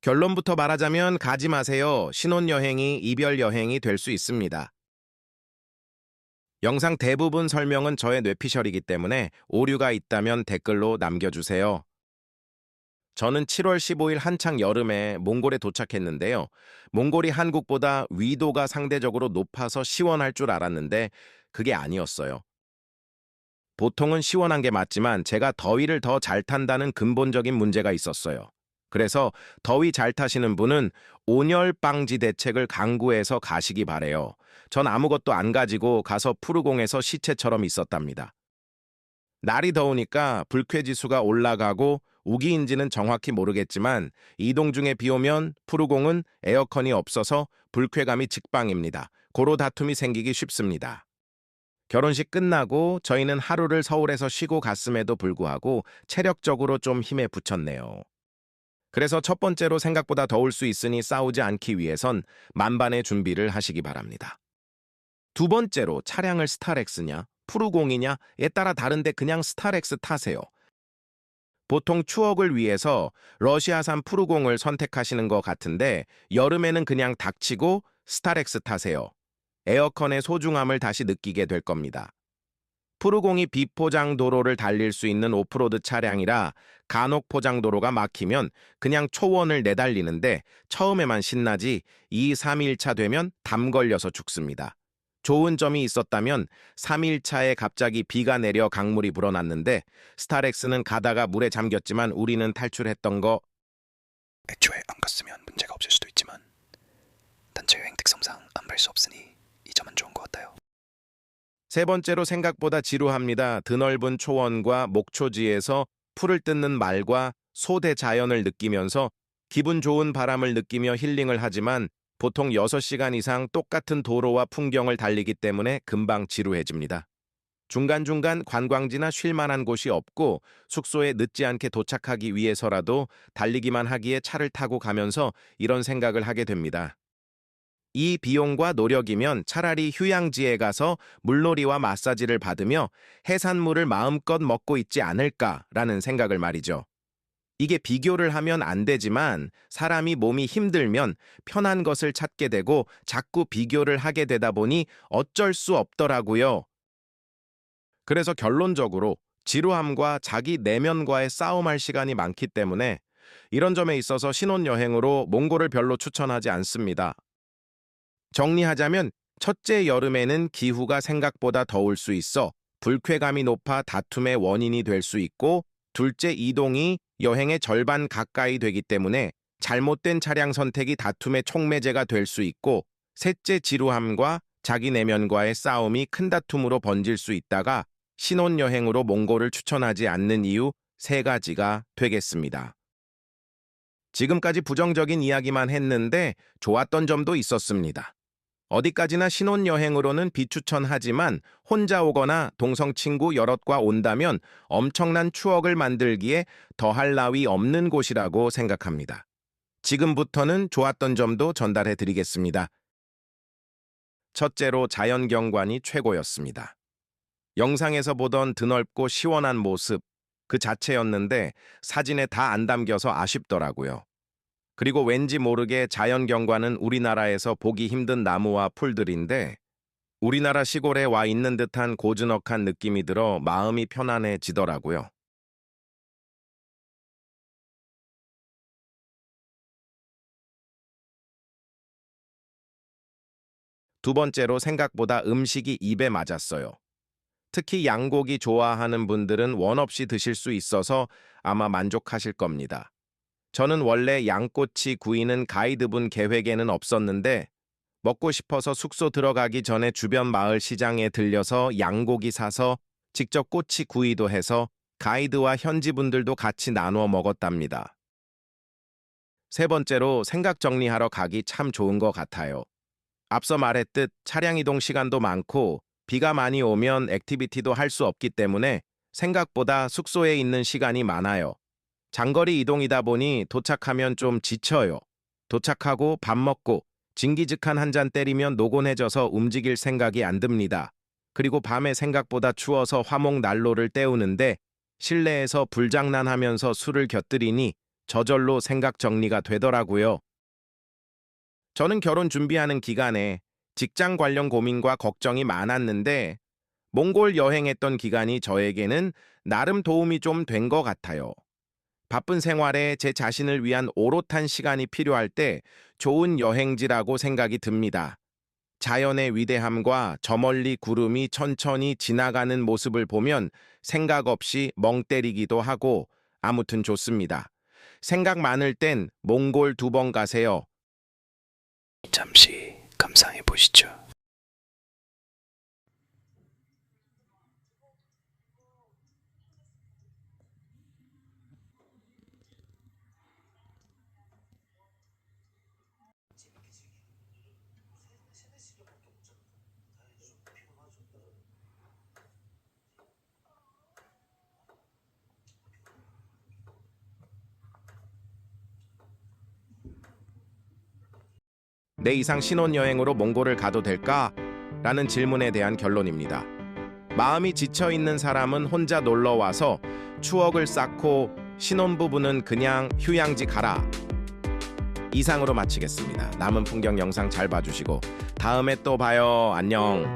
결론부터 말하자면 가지 마세요. 신혼여행이 이별여행이 될 수 있습니다. 영상 대부분 설명은 저의 뇌피셜이기 때문에 오류가 있다면 댓글로 남겨주세요. 저는 7월 15일 한창 여름에 몽골에 도착했는데요. 몽골이 한국보다 위도가 상대적으로 높아서 시원할 줄 알았는데 그게 아니었어요. 보통은 시원한 게 맞지만 제가 더위를 더 잘 탄다는 근본적인 문제가 있었어요. 그래서 더위 잘 타시는 분은 온열 방지 대책을 강구해서 가시기 바래요. 전 아무것도 안 가지고 가서 푸르공에서 시체처럼 있었답니다. 날이 더우니까 불쾌지수가 올라가고 우기인지는 정확히 모르겠지만 이동 중에 비 오면 푸르공은 에어컨이 없어서 불쾌감이 직방입니다. 고로 다툼이 생기기 쉽습니다. 결혼식 끝나고 저희는 하루를 서울에서 쉬고 갔음에도 불구하고 체력적으로 좀 힘에 부쳤네요. 그래서 첫 번째로 생각보다 더울 수 있으니 싸우지 않기 위해선 만반의 준비를 하시기 바랍니다. 두 번째로 차량을 스타렉스냐, 푸르공이냐에 따라 다른데 그냥 스타렉스 타세요. 보통 추억을 위해서 러시아산 푸르공을 선택하시는 것 같은데 여름에는 그냥 닥치고 스타렉스 타세요. 에어컨의 소중함을 다시 느끼게 될 겁니다. 푸르공이 비포장 도로를 달릴 수 있는 오프로드 차량이라 간혹 포장 도로가 막히면 그냥 초원을 내달리는데 처음에만 신나지 2, 3일차 되면 담 걸려서 죽습니다. 좋은 점이 있었다면 3일차에 갑자기 비가 내려 강물이 불어났는데 스타렉스는 가다가 물에 잠겼지만 우리는 탈출했던 거. 애초에 안 갔으면 문제가 없을 수도 있지만 단체 여행 특성상 안 갈 수 없으니 이 점은 좋은 것 같아요. 세 번째로 생각보다 지루합니다. 드넓은 초원과 목초지에서 풀을 뜯는 말과 소대 자연을 느끼면서 기분 좋은 바람을 느끼며 힐링을 하지만 보통 6시간 이상 똑같은 도로와 풍경을 달리기 때문에 금방 지루해집니다. 중간중간 관광지나 쉴 만한 곳이 없고 숙소에 늦지 않게 도착하기 위해서라도 달리기만 하기에 차를 타고 가면서 이런 생각을 하게 됩니다. 이 비용과 노력이면 차라리 휴양지에 가서 물놀이와 마사지를 받으며 해산물을 마음껏 먹고 있지 않을까라는 생각을 말이죠. 이게 비교를 하면 안 되지만 사람이 몸이 힘들면 편한 것을 찾게 되고 자꾸 비교를 하게 되다 보니 어쩔 수 없더라고요. 그래서 결론적으로 지루함과 자기 내면과의 싸움할 시간이 많기 때문에 이런 점에 있어서 신혼여행으로 몽골을 별로 추천하지 않습니다. 정리하자면 첫째, 여름에는 기후가 생각보다 더울 수 있어 불쾌감이 높아 다툼의 원인이 될 수 있고, 둘째, 이동이 여행의 절반 가까이 되기 때문에 잘못된 차량 선택이 다툼의 촉매제가 될 수 있고, 셋째, 지루함과 자기 내면과의 싸움이 큰 다툼으로 번질 수 있다가 신혼여행으로 몽골을 추천하지 않는 이유 3가지가 되겠습니다. 지금까지 부정적인 이야기만 했는데 좋았던 점도 있었습니다. 어디까지나 신혼여행으로는 비추천하지만 혼자 오거나 동성 친구 여럿과 온다면 엄청난 추억을 만들기에 더할 나위 없는 곳이라고 생각합니다. 지금부터는 좋았던 점도 전달해 드리겠습니다. 첫째로 자연경관이 최고였습니다. 영상에서 보던 드넓고 시원한 모습 그 자체였는데 사진에 다 안 담겨서 아쉽더라고요. 그리고 왠지 모르게 자연경관은 우리나라에서 보기 힘든 나무와 풀들인데 우리나라 시골에 와 있는 듯한 고즈넉한 느낌이 들어 마음이 편안해지더라고요. 두 번째로 생각보다 음식이 입에 맞았어요. 특히 양고기 좋아하는 분들은 원 없이 드실 수 있어서 아마 만족하실 겁니다. 저는 원래 양꼬치 구이는 가이드분 계획에는 없었는데 먹고 싶어서 숙소 들어가기 전에 주변 마을 시장에 들려서 양고기 사서 직접 꼬치 구이도 해서 가이드와 현지 분들도 같이 나누어 먹었답니다. 세 번째로 생각 정리하러 가기 참 좋은 것 같아요. 앞서 말했듯 차량 이동 시간도 많고 비가 많이 오면 액티비티도 할 수 없기 때문에 생각보다 숙소에 있는 시간이 많아요. 장거리 이동이다 보니 도착하면 좀 지쳐요. 도착하고 밥 먹고 징기즈칸 한 잔 때리면 노곤해져서 움직일 생각이 안 듭니다. 그리고 밤에 생각보다 추워서 화목 난로를 때우는데 실내에서 불장난하면서 술을 곁들이니 저절로 생각 정리가 되더라고요. 저는 결혼 준비하는 기간에 직장 관련 고민과 걱정이 많았는데 몽골 여행했던 기간이 저에게는 나름 도움이 좀 된 것 같아요. 바쁜 생활에 제 자신을 위한 오롯한 시간이 필요할 때 좋은 여행지라고 생각이 듭니다. 자연의 위대함과 저 멀리 구름이 천천히 지나가는 모습을 보면 생각 없이 멍 때리기도 하고 아무튼 좋습니다. 생각 많을 땐 몽골 2번 가세요. 잠시 감상해 보시죠. 내 이상 신혼여행으로 몽골을 가도 될까? 라는 질문에 대한 결론입니다. 마음이 지쳐있는 사람은 혼자 놀러와서 추억을 쌓고 신혼부부는 그냥 휴양지 가라. 이상으로 마치겠습니다. 남은 풍경 영상 잘 봐주시고 다음에 또 봐요. 안녕.